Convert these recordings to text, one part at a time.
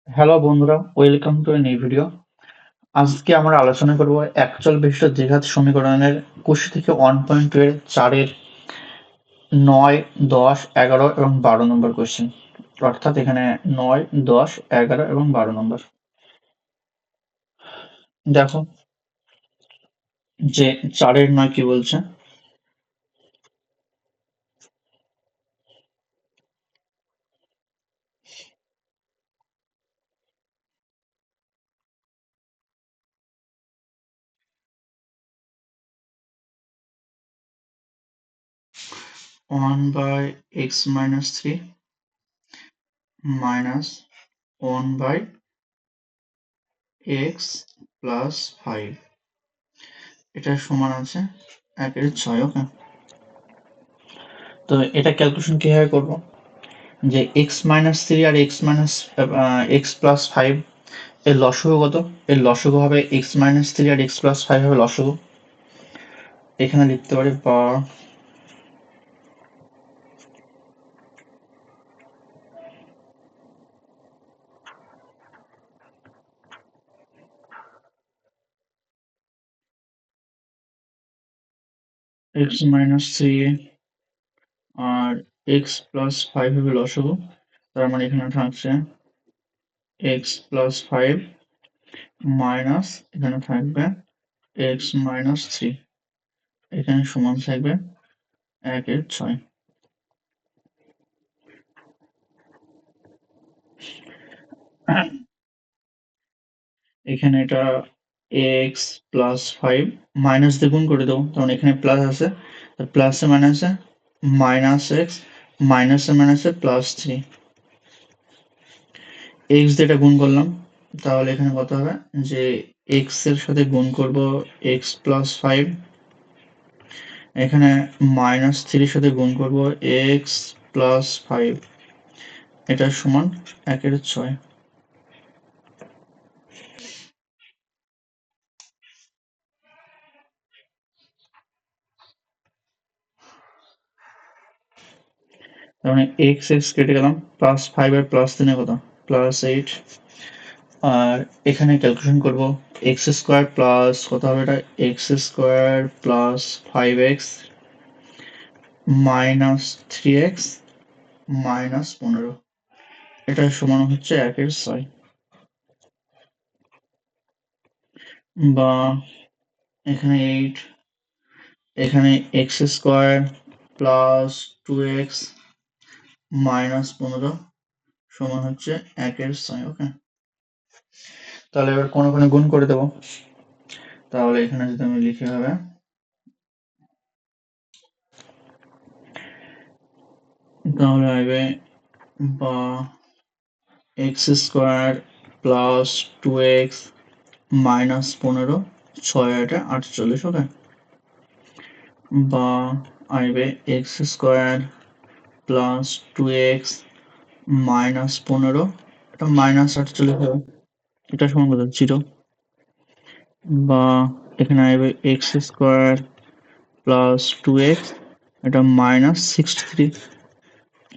Hello বন্ধুরা, welcome to a new video. আজকে আমরা আলোচনা করব একচল বিশিষ্ট দ্বিঘাত সমীকরণের কোষী থেকে 1.2 এর 4-এর 9, 10, 11 এবং 12 নম্বর কোশ্চেন। অর্থাৎ এখানে 9, 10, 11 এবং 12 নম্বর। দেখো যে 4-এর 9 কি বলছে। 1/x-3 minus 1/x plus 5 এটা সমান আছে 1/6। ওকে, তো এটা ক্যালকুলেশন কিভাবে করব? যে x-3 আর x+5 এর লসাগু কত? এর লসাগু হবে x-3 আর x+5 হবে লসাগু। এখানে লিখতে পারি বা x-3 আর x+5 হবে লসাগু। তার মানে এখানে থাকছে x+5 মাইনাস এখানে থাকবে x-3, এখানে সমান থাকবে 1/6। এখানে এটা x+5 মাইনাস দিয়ে গুণ করে দেবো, কারণ এখানে প্লাস আছে, প্লাসে মাইনাসে মাইনাস এক্স, মাইনাসে মাইনাসে +3, এক্স দিয়ে এটা গুণ করলাম, তাহলে এখানে কত হবে যে এক্স এর সাথে গুণ করব x+5, এখানে -3 সাথে গুণ করব x+5, এটা সমান 1/6। তার মানে এক্স এক্স কেটে গেলাম, +5 আর +3 কত +8, আর এখানে ক্যালকুলেশন করব x² প্লাস কত হবে, এটা x² plus 5x minus 3x minus 15, এটা সমান হচ্ছে 1/6। বা এখানে 8, এখানে x² প্লাস 2x মাইনাস 15 সমান হচ্ছে 1/6। ওকে, তাহলে এবার কোনো কোনো গুণ করে দেবো। তাহলে এখানে যদি আমি লিখে হবে তাহলে হবে বা x² প্লাস 2x মাইনাস 15, 6×8 = 48। ওকে, বা আসবে x² প্লাস 2x মাইনাস 15, এটা -48 হবে, এটা সমান কত 0। বা এখানে আসবে x² প্লাস 2x, এটা -63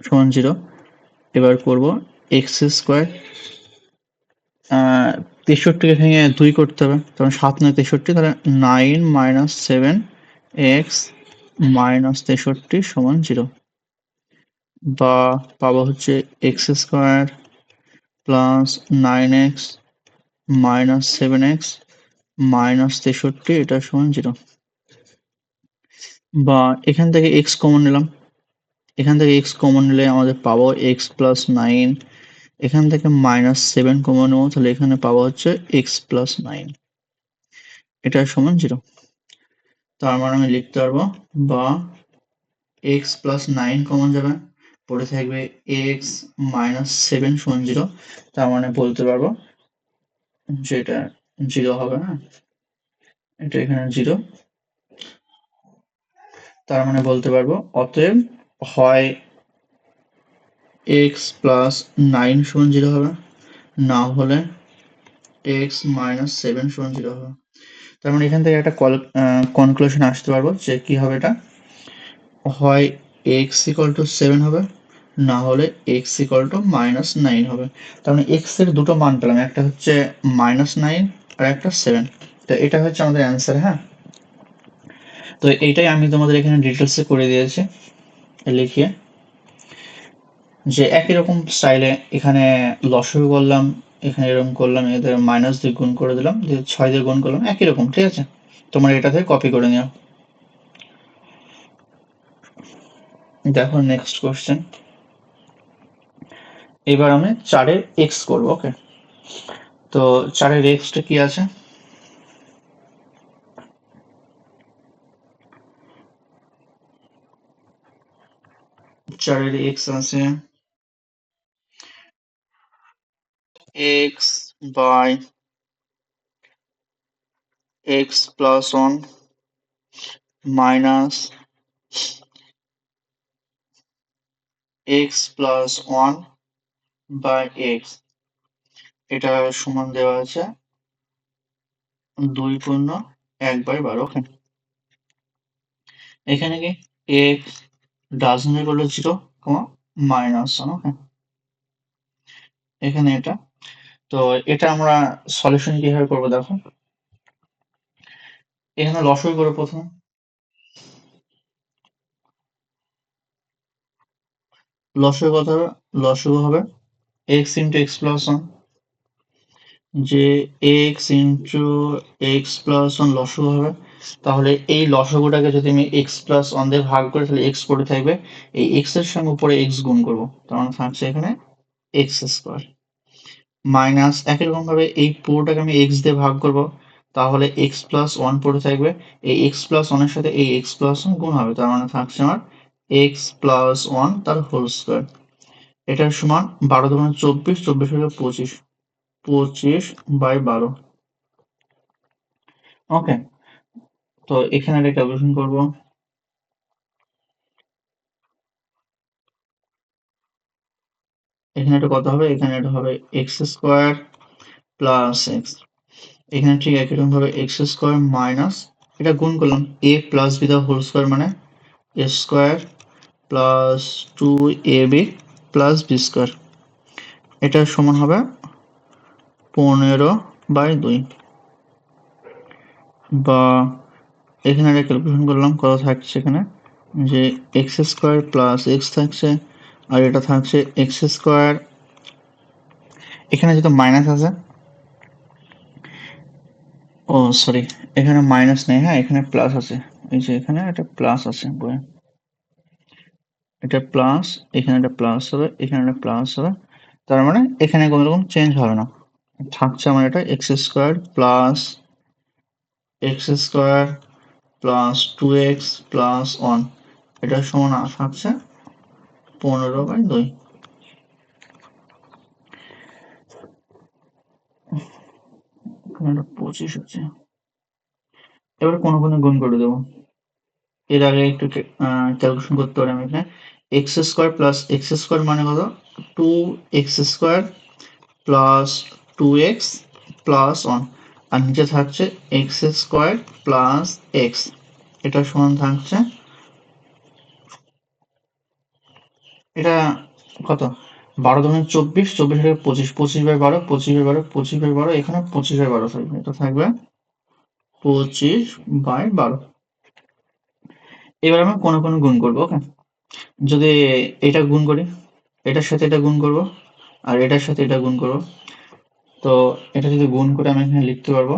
সমান 0। এবার করব x² 63কে ভেঙে 2 করতে হবে, তখন 7 9 63, তাহলে 9 মাইনাস 7x মাইনাস 63 সমান 0। বা পাবো হচ্ছে x² plus 9x minus 7x minus 63, এটা সমান 0। বা এখান থেকে x কমন নিলাম, এখান থেকে x কমন নিলে আমাদের পাবো x+9, এখান থেকে -7 কমন নেবো, তাহলে এখানে পাবো হচ্ছে x+9, এটা সমান 0। তার মানে আমি লিখতে পারবো বা x+9 কমন যাবে, পড়ে থাকবে x-7 সমান 0। তার মানে বলতে পারবো যে এটা 0 হবে না, এটা এখানে 0। তার মানে বলতে পারবো অতএব হয় x+9 সমান 0 হবে, না হলে x-7 সমান 0 হবে। তার মানে এখান থেকে একটা কনক্লুশন আসতে পারবো যে কি হবে, এটা হয় x = 7 হবে, না হলে এক্স ইকুয়াল টু -9 হবে। তার মানে এক্স এর দুটো মান পেলাম, একটা হচ্ছে -9 আর একটা 7। তো এটা হচ্ছে আমাদের অ্যান্সার। হ্যাঁ, তো এইটাই আমি তোমাদের এখানে ডিটেলসে করে দিয়েছি লিখিয়ে, যে একই রকম স্টাইলে এখানে লসাগু করলাম, এখানে এরকম করলাম, এদের মাইনাস দিয়ে গুণ করে দিলাম, দিয়ে 6 দিয়ে গুণ করলাম, একই রকম। ঠিক আছে, তোমরা এটা থেকে কপি করে নিও। দেখো নেক্সট কোশ্চেন। এবার আমি 4-এর এক্স করবো। ওকে, তো 4-এর এক্সটা কি আছে? 4-এর এক্স আছে x by x plus 1 minus x plus 1 by x, এটা সমান দেওয়া আছে 2 × 1/12। ওকে, এখানে কি এক্স ডাজন্ট ইকুয়াল টু 0, -1। ওকে, এখানে এটা, তো এটা আমরা সলিউশন কিভাবে করবো দেখো। এখানে লসাগু করবো প্রথমে। লসাগু কত হবে? লসাগু হবে এক্স ইন্টু এক্স প্লাস 1, যে এক্স ইন্টু এক্স প্লাস 1 লসাগু হবে। তাহলে এই লসাগুটাকে যদি আমি এক্স প্লাস 1 দিয়ে ভাগ করি, তাহলে এক্স পড়ে থাকবে, এই এক্স এর সঙ্গে উপরে এক্স গুণ করবো, তার মানে থাকছে এখানে এক্স স্কোয়ার, মাইনাস একই রকম ভাবে এই পুরোটাকে আমি এক্স দিয়ে ভাগ করব, তাহলে এক্স প্লাস 1 পড়ে থাকবে, এই এক্স প্লাস 1 এর সাথে এই এক্স প্লাস 1 গুণ হবে, তার মানে থাকছে আমার এক্স প্লাস 1 তার হোল স্কোয়ার। এটার সমান 12 × 24, 24 হলো 25, 25/12। ওকে, তো এখানে একটা ক্যালকুলেশন করব। এখানে এটা কত হবে? এখানে এটা হবে এক্স স্কোয়ার প্লাস এক্স, এখানে ঠিক একই রকম ভাবে এক্স স্কোয়ার মাইনাস, এটা গুণ করলাম a plus b the whole square, মানে a square plus 2ab plus b square, এটার সমান হবে 15/2। বা এখানে একটা ক্যালকুলেশন করলাম, কত থাকছে এখানে, যে এক্স স্কোয়ার প্লাস এক্স থাকছে, আর এটা থাকছে এক্স স্কোয়ার, এখানে যেহেতু মাইনাস আছে, ও সরি, এখানে মাইনাস নেই, হ্যাঁ এখানে প্লাস আছে, এই যে এখানে একটা প্লাস আছে বইয়ে, এটা প্লাস, এখানে একটা প্লাস হবে, এখানে একটা প্লাস হবে, তার মানে এখানে কোনো রকম চেঞ্জ হবে না, থাকছে আমার এটা x square plus x square plus 2x plus 1, এটার সমান থাকছে 15/2। এখানে 25 হচ্ছে, এবার কোনো গুণ করে দেবো। এর আগে একটু ক্যালকুলেশন করতে পারি আমি এখানে, x square plus x square মানে কত, 2x square plus 2x plus 1, আর নিচে থাকছে এক্স স্কোয়ার প্লাস এক্স, এটার সমান থাকছে, এটা কত, 12 × 24, 24 থেকে 25, 25/12, 25/12, 25/12, এখানে 25/12 থাকবে, এটা থাকবে 25/12। এবার আমরা কোনো গুণ করবো। ওকে, যদি এটা গুণ করি, এটার সাথে এটা গুণ করব, আর এটার সাথে এটা গুণ করব, তো এটা যদি গুণ করে আমি এখানে লিখতে পারবো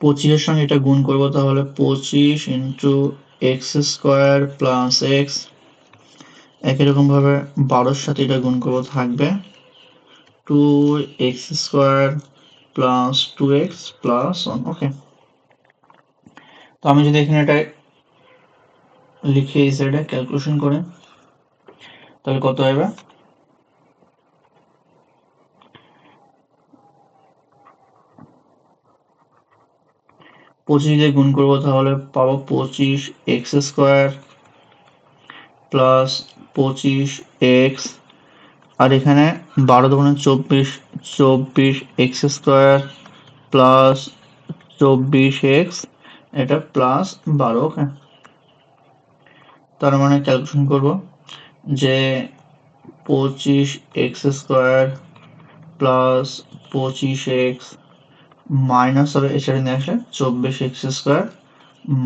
25 এর সঙ্গে এটা গুণ করব, তাহলে 25 into x square plus x, একই রকম ভাবে 12-র সাথে এটা গুণ করব, থাকবে 2x square plus 2x plus 1। ওকে, তো আমি যদি এখানে এটা লিখে এই সাইডে ক্যালকুলেশন করে, তাহলে কত হবে, 25 দিয়ে গুণ করবো, তাহলে পাবো 25x স্কোয়ার প্লাস 25x, আর এখানে 12 × 24, 24x স্কোয়ার প্লাস 24x, এটা প্লাস 12। ওকে, তার মানে ক্যালকুলেশন করব যে 25x² প্লাস 25x মাইনাস হবে এছাড়া নিয়ে আসলে 24x²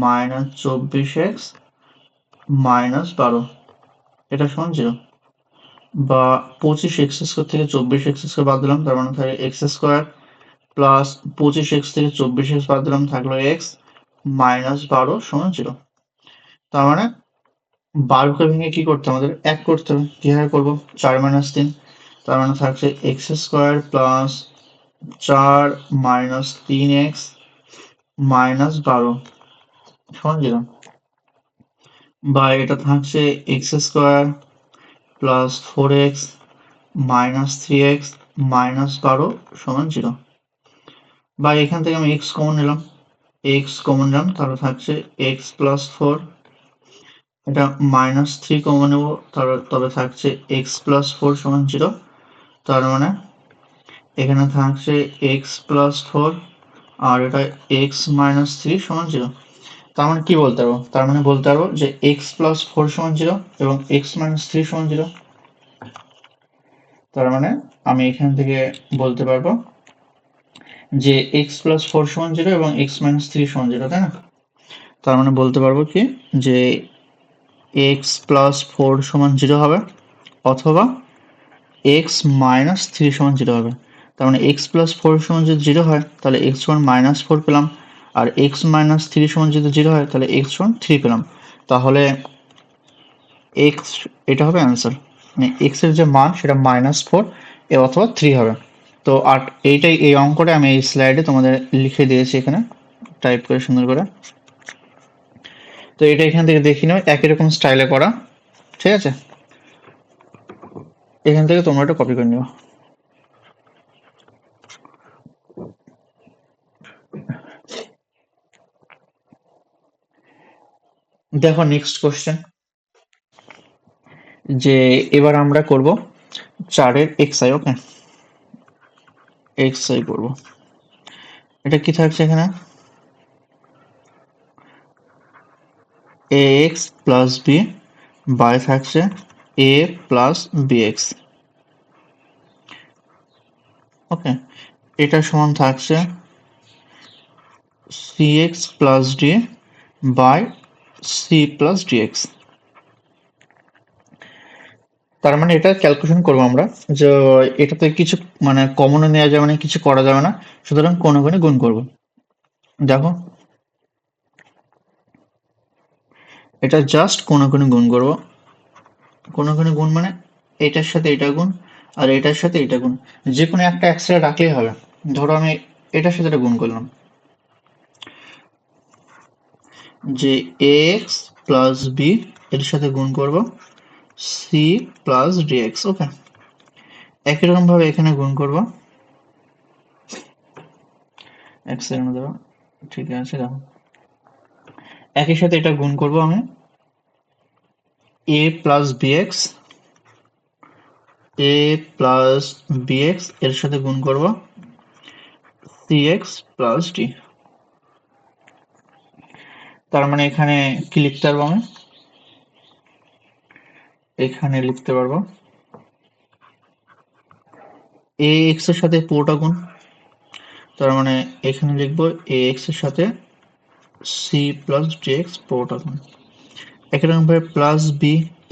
মাইনাস 24x মাইনাস 12 এটা সমান 0, বা 25x² থেকে 24x² বাদ দিলাম, তার মানে থাকে x² প্লাস 25x থেকে 24x বাদ দিলাম থাকলো x মাইনাস 12 সমান 0। তার মানে 12কে ভেঙে কি করতে আমাদের এক করতে হবে। কিভাবে করবো? 4 মাইনাস 3, তার মানে থাকছে x² plus 4 minus 3x minus 12 সমান 0, বা এটা থাকছে x² plus 4x minus 3x minus 12 সমান 0, বা এখান থেকে আমি x কমন নিলাম, তাহলে থাকছে x প্লাস 4, এটা মাইনাস 3 কমন নেব, তবে থাকছে x প্লাস 4 সমান 0। তার মানে এখানে থাকছে x প্লাস 4 আর এটা x মাইনাস 3 সমান 0। তার মানে কি বলতে পারবো? তার মানে বলতে পারবো যে x প্লাস 4 সমান 0 এবং x মাইনাস 3 সমান 0। তার মানে আমি এখান থেকে বলতে পারবো যে x প্লাস 4 সমান 0 এবং x মাইনাস 3 সমান 0, তাই না? তার মানে বলতে পারবো কি যে x প্লাস 4 সমান 0 হবে অথবা x মাইনাস 3 সমান 0 হবে। তার মানে x প্লাস 4 সমান যদি 0 হয় তাহলে x সমান মাইনাস 4 পেলাম, আর x মাইনাস 3 সমান যদি 0 হয় তাহলে x সমান 3 পেলাম। তাহলে x এটা হবে অ্যান্সার, মানে x এর যে মান সেটা -4 অথবা 3 হবে। তো আর এইটাই, এই অঙ্কটা আমি এই স্লাইডে তোমাদের লিখে দিয়েছি এখানে টাইপ করে সুন্দর করে। তো এটা এখান থেকে দেখি নাও, একই রকম স্টাইলে করা, ঠিক আছে? এখান থেকে তোমরা এটা কপি করে নিও। দেখো নেক্সট কোশ্চেন, যে এবার আমরা করব 4-এর xi। ওকে, xi করব। এটা কি থাকছে এখানে? ax প্লাস b বাই থাকছে a প্লাস bx। ওকে, এটা সমান থাকছে cx plus d by c plus dx। তার মানে এটা ক্যালকুলেশন করবো আমরা, যে এটাতে কিছু মানে কমনও নেওয়া যাবে না, কিছু করা যাবে না, সুতরাং কোনো গুণ করব। দেখো এটা জাস্ট কোনো গুণ করব। কোনো গুণ মানে এটার সাথে এটা গুণ আর এটার সাথে এটা গুণ, যে কোনো একটা একসাথে রাখলেই হবে। ধরো আমি এটার সাথে এটা গুণ করলাম, যে ax প্লাস b এর সাথে গুণ করব c প্লাস dx। ওকে, একই রকম ভাবে এখানে গুণ করব, এক সেকেন্ড দেবো, ঠিক আছে। দেখো একই সাথে এটা গুণ করব আমি a plus bx, a plus bx এর সাথে গুণ করব cx প্লাস d। তার মানে এখানে কি লিখতে পারবো আমি? এখানে লিখতে পারবো ax এর সাথে পুরোটা গুণ, তার মানে এখানে লিখবো ax এর সাথে c প্লাস dx পুরোটা গুণ। একই রকম ভাবে প্লাস b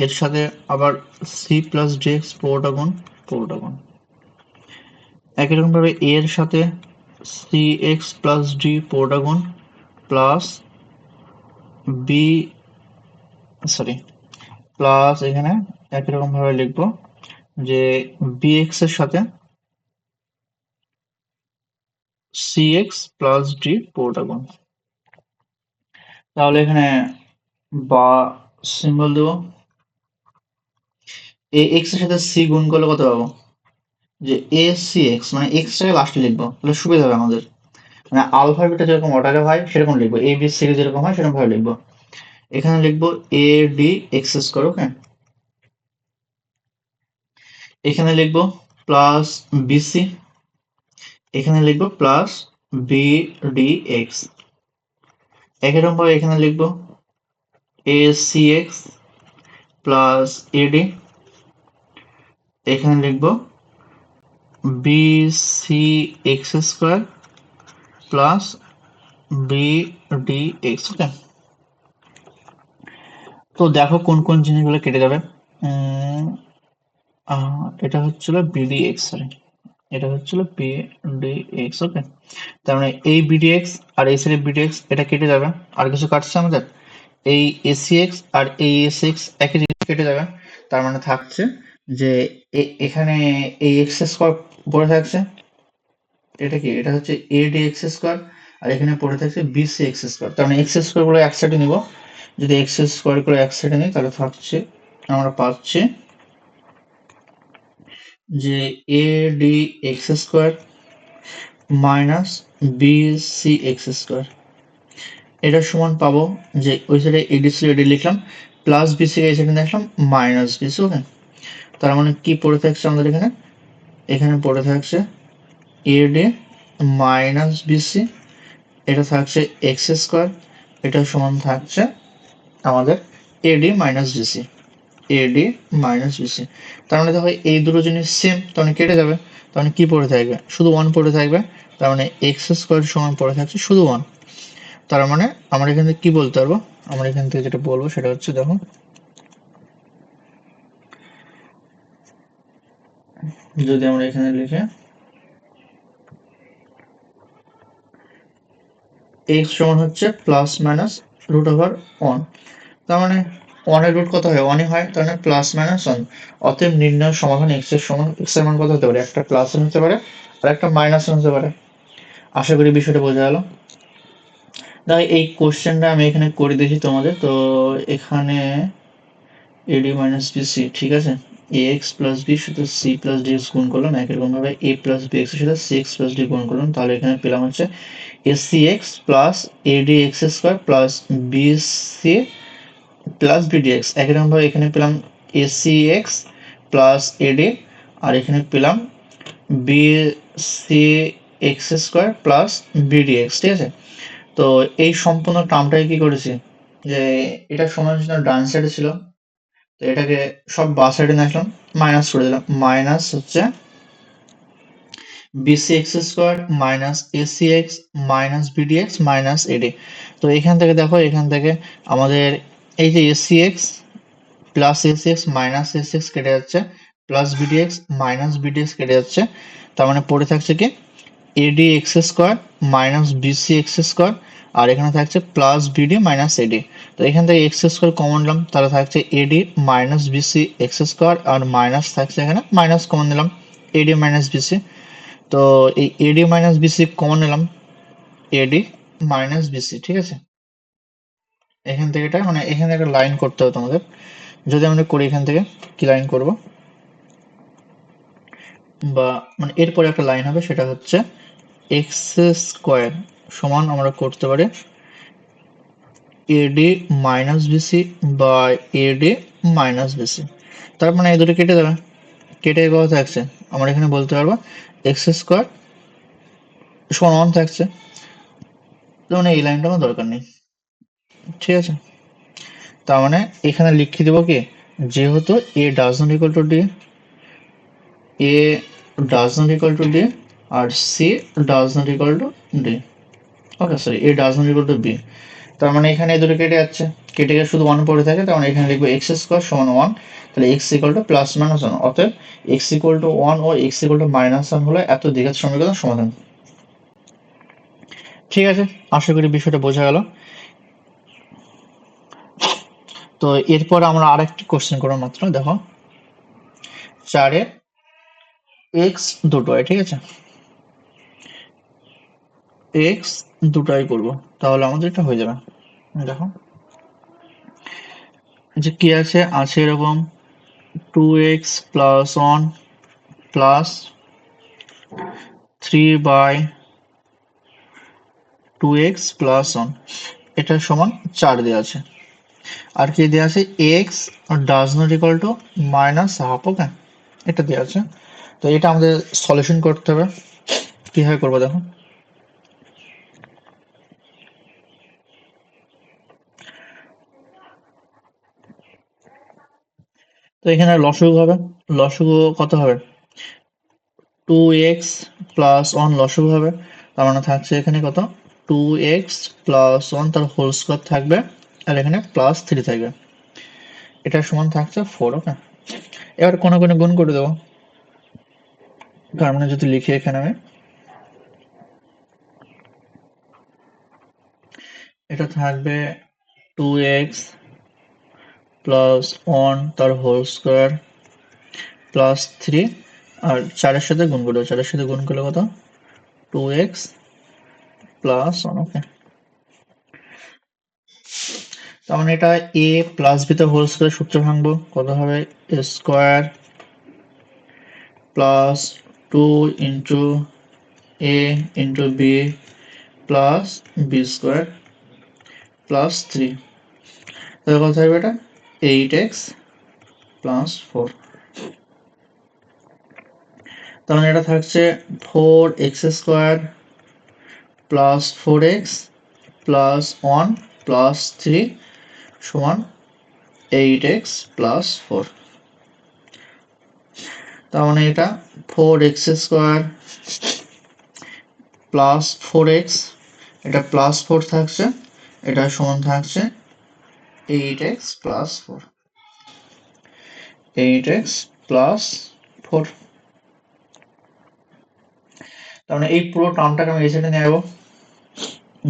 এর সাথে আবার c প্লাস dx পুরোটা গুণ, একই রকম ভাবে a এর সাথে cx প্লাস d পুরোটা গুণ, প্লাস b, সরি, প্লাস এখানে একই রকম ভাবে লিখবো যে bx এর সাথে cx প্লাস d পুরোটা গুণ। তাহলে এখানে বা সিম্বল দেবো, ax এর সাথে c গুণ করলে কত পাবো? যে acx, মানে x টাকে লাস্টে লিখবো, তাহলে সুবিধা হবে আমাদের। মানে আলফাবেটে যেরকম অর্ডারে হয় সেরকম লিখবো, a b c যেরকম হয় সেরকম ভাবে লিখবো। এখানে লিখবো a d x স্কোয়ার। ওকে, এখানে লিখবো প্লাস bc, এখানে লিখবো প্লাস b d x। একই রকম ভাবে এখানে লিখবো a c x, plus a d, এখানে লিখবো b c x square plus b d x. Okay, তো দেখো কোন কোন জিনিসগুলো কেটে যাবে। এটা হচ্ছিল বিডি এক্স, সরি এটা হচ্ছিল বিডি এক্স। ওকে, তার মানে এই বিডি এক্স আর এই সাইডে বিডি এক্স এটা কেটে যাবে। আর কিছু কাটছে আমাদের, এই এসি এক্স আর এই এস এক্স একই জিনিস কেটে যাবে। তার মানে থাকছে যে এখানে এই এক্স স্কোয়ার পড়ে থাকছে, এটা কি, এটা হচ্ছে এ ডি এক্স স্কোয়ার, আর এখানে পড়ে থাকছে বি সি এক্স স্কোয়ার। তার মানে এক্স স্কোয়ার গুলো এক সাইডে নিব, যদি এক্স স্কোয়ার করে এক সাইডে নিই তাহলে থাকছে, আমরা পাচ্ছি যে a d x square minus b c x square, এটা সমান পাবো যে ওই সাইডে এডি ছিল এডি লিখলাম, প্লাস বিসি এই সাইডে দেখলাম মাইনাস বিসি। ওকে, তার মানে কি পড়ে থাকছে আমাদের এখানে, এখানে পড়ে থাকছে এডি মাইনাস বিসি, এটা থাকছে এক্স স্কোয়ার, এটা সমান থাকছে আমাদের a d minus b c, a d minus b c. তার মানে দেখো এই দুটো জিনিস সেম, তার মানে কেটে যাবে। তার মানে কি পড়ে থাকবে, শুধু ওয়ান পড়ে থাকবে। তার মানে এক্স স্কোয়ার সমান পড়ে থাকছে শুধু ওয়ান। তার মানে আমরা এখান থেকে কি বলতে পারবো, আমরা এখান থেকে যেটা বলবো সেটা হচ্ছে, দেখো যদি আমরা এখানে লিখে এক্স সমান হচ্ছে plus minus root over one, তার মানে ওয়ানের রুট কত হয়, ওয়ানই হয়, তার মানে প্লাস মাইনাস ওয়ান। অতএব নির্ণয় সমাধান এক্স এর সমান, এক্স এর মান কত হতে পারে, একটা প্লাস হতে পারে আর একটা মাইনাস হতে পারে। আশা করি বিষয়টা বোঝা গেল। তাই এই কোশ্চেনটা আমি এখানে করে দিয়েছি তোমাদের। তো এখানে এডি মাইনাস বি সি, ঠিক আছে, এ এক্স প্লাস বি সাথে সি প্লাস ডি এক্স গুণ করলাম, একইরকম ভাবে এ প্লাস বি এক্স এর সাথে সি এক্স প্লাস ডি গুণ করলাম, তাহলে এখানে পেলাম হচ্ছে a c x plus a d x square plus b c plus b d x. একইরকম ভাবে এখানে পেলাম a c x plus a d, আর এখানে পেলাম b c x square plus b d x. ঠিক আছে, তো এই সম্পূর্ণ টার্মটাকে কি করেছি, যে এটা সমান ছিল ডান সাইডে ছিল, তো এটাকে সব বাঁ সাইডে নিয়ে আসলাম, মাইনাস করে দিলাম, মাইনাস হচ্ছে b c x square minus a c x minus b d x minus a d. তো এখান থেকে দেখো, এখান থেকে আমাদের এই যে a c x plus a c x minus a c x কেটে যাচ্ছে, plus b d x minus b d x কেটে যাচ্ছে, তার মানে পড়ে থাকছে কি a d x square minus b c x square, আর এখানে থাকছে প্লাস বিডি মাইনাস এডি। তো এখান থেকে এক্স স্কোয়ার কমন নিলাম, তাহলে থাকছে a d minus b c x square, আর মাইনাস থাকছে এখানে মাইনাস কমন নিলাম এডি মাইনাস বিসি। তো এই এডি মাইনাস বিসি কমন নিলাম, এডি মাইনাস বিসি। ঠিক আছে, এখান থেকে এটা মানে এখানে একটা লাইন করতে হবে তোমাদের, যদি আমরা করি এখান থেকে কি লাইন করব, বা মানে এরপরে একটা লাইন হবে, সেটা হচ্ছে এক্স স্কোয়ার সমান আমরা করতে পারি এডি মাইনাস বিসি বা এডি মাইনাস বিসি। তার মানে এই দুটো কেটে যাবে, কেটে কত থাকছে, আমরা এখানে বলতে পারবো এক্স স্কোয়ার সমান ওয়ান থাকছে। তো মানে এই লাইনটা আমার দরকার নেই। ঠিক আছে, তার মানে এখানে লিখে দেবো কি, যেহেতু a does not equal to d, a does not equal to d, আর c does not equal to d. Okay, sorry, a does not equal to b. তার মানে এখানে এই দুটো কেটে যাচ্ছে, কেটে গিয়ে শুধু ওয়ান পড়ে থাকে, তার মানে এখানে লিখবো এক্স স্কোয়ার সমান ওয়ান, তাহলে x equal to plus minus one, অতএব এক্স ইকুয়াল টু ওয়ান ও x equal to minus one হলো এত দ্বিঘাত সমীকরণ সমাধান। ঠিক আছে, আশা করি বিষয়টা বোঝা গেল। তো এরপর আমরা আরেকটি কোশ্চেন করবো মাত্র, দেখো চারে এক্স দুটোয়, ঠিক আছে, এক্স দুটাই করব, তাহলে আমাদের এটা হয়ে যাবে। দেখো যে কি আছে, আছে এরকম two x plus one plus three by two x plus one, এটা সমান চার দেওয়া আছে। আর কি দেওয়া আছে, x does not equal to minus half. Okay, এটা দেওয়া আছে। তো এটা আমাদের সলিউশন করতে হবে, কিভাবে করবো দেখো। তো এখানে লসাগু হবে, লসাগু কত হবে, 2x প্লাস 1 লসাগু হবে, তার মানে থাকছে এখানে কত, 2x প্লাস 1 তার হোল স্কোয়ার থাকবে, আর এখানে প্লাস 3 থাকবে, এটা সমান থাকছে 4। ওকে, এবার কোনো কোনো গুণ করে দেবো, তার মানে যদি লিখি এখানে আমি, এটা থাকবে 2x প্লাস 1 তার হোল স্কোয়ার প্লাস 3, আর 4-এর সাথে গুণ করবো, 4-এর সাথে গুণ করলে কত, 2x প্লাস 1। ওকে, তার মানে এটা a প্লাস b তে হোল স্কোয়ার সূত্র ভাঙবো, কত হবে, a square plus 2 into a into b plus b square plus 3, তাহলে কত থাকবে এটা, 8x প্লাস 4। তার মানে এটা থাকছে 4x square plus 4x plus 1 plus 3 সমান 8x প্লাস 4। তার মানে এটা 4x স্কোয়ার প্লাস 4x, এটা প্লাস 4 থাকছে, এটা সমান থাকছে 8x প্লাস 4, 8x প্লাস 4। তার মানে এই পুরো টার্মটাকে আমি এই সাইডে নিয়ে যাবো,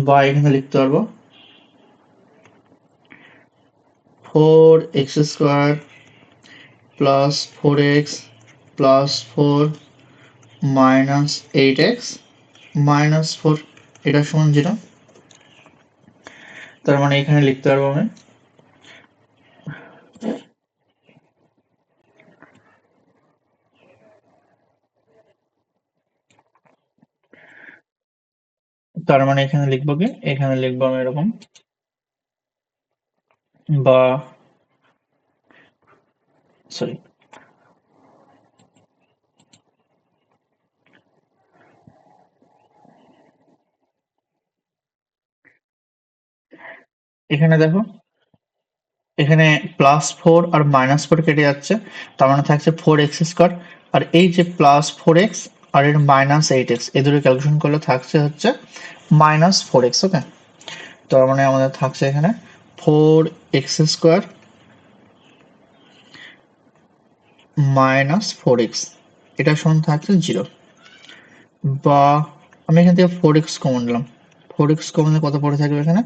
বা এখানে লিখতে পারবো 4x square plus 4x plus 4 minus 8x minus 4, এটা সমান 0। তার মানে এখানে লিখতে পারবো আমি তার মানে এখানে লিখবো কি, এখানে লিখবো আমি এরকম, বা সরি, এখানে দেখো, এখানে +4 আর -4 কেটে যাচ্ছে, তার মানে থাকছে 4x স্কোয়ার, আর এই যে +4x আর এর -8x, এই দুটো ক্যালকুলেশন করলে থাকছে হচ্ছে -4x। ওকে, তার মানে আমাদের থাকছে এখানে 4x স্কোয়ার -4x, এটা সমান থাকছে 0, বা আমি এখান থেকে 4x কমন নিলাম, 4x কমন নিলে কত পড়ে থাকবে, এখানে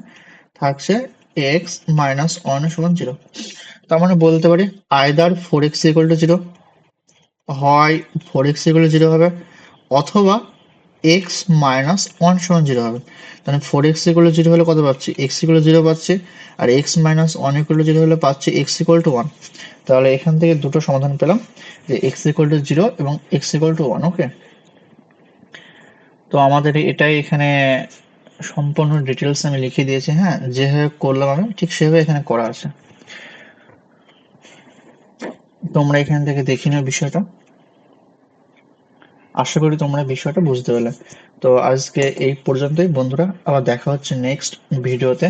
থাকছে x মাইনাস 1 সমান 0। তার মানে বলতে পারি আইদার 4x ইকুয়াল টু 0, হয় 4x ইকুয়াল টু 0 হবে, অথবা x মাইনাস 1 সমান 0 হবে। তাহলে 4x ইকুয়াল টু 0 হলে কত পাচ্ছি, x ইকুয়াল টু 0 পাচ্ছি, আর x মাইনাস 1 ইকুয়াল টু 0 হলে পাচ্ছি x ইকুয়াল টু 1। তাহলে এখান থেকে দুটো সমাধান পেলাম, যে x ইকুয়াল টু 0 এবং x ইকুয়াল টু 1। ওকে, তো আমাদের এটাই এখানে সম্পূর্ণ ডিটেলস আমি লিখে দিয়েছি। হ্যাঁ, যেভাবে করলাম আমি ঠিক সেভাবে এখানে করা আছে, তোমরা এখান থেকে দেখে নিও বিষয়টা। আশা করি তোমরা বিষয়টা বুঝতে পারলে। তো আজকে এই পর্যন্তই বন্ধুরা, আবার দেখা হচ্ছে নেক্সট ভিডিওতে।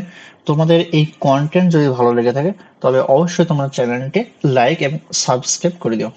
তোমাদের এই কন্টেন্ট যদি ভালো লেগে থাকে তবে অবশ্যই তোমরা চ্যানেলটি লাইক এবং সাবস্ক্রাইব করে দিও।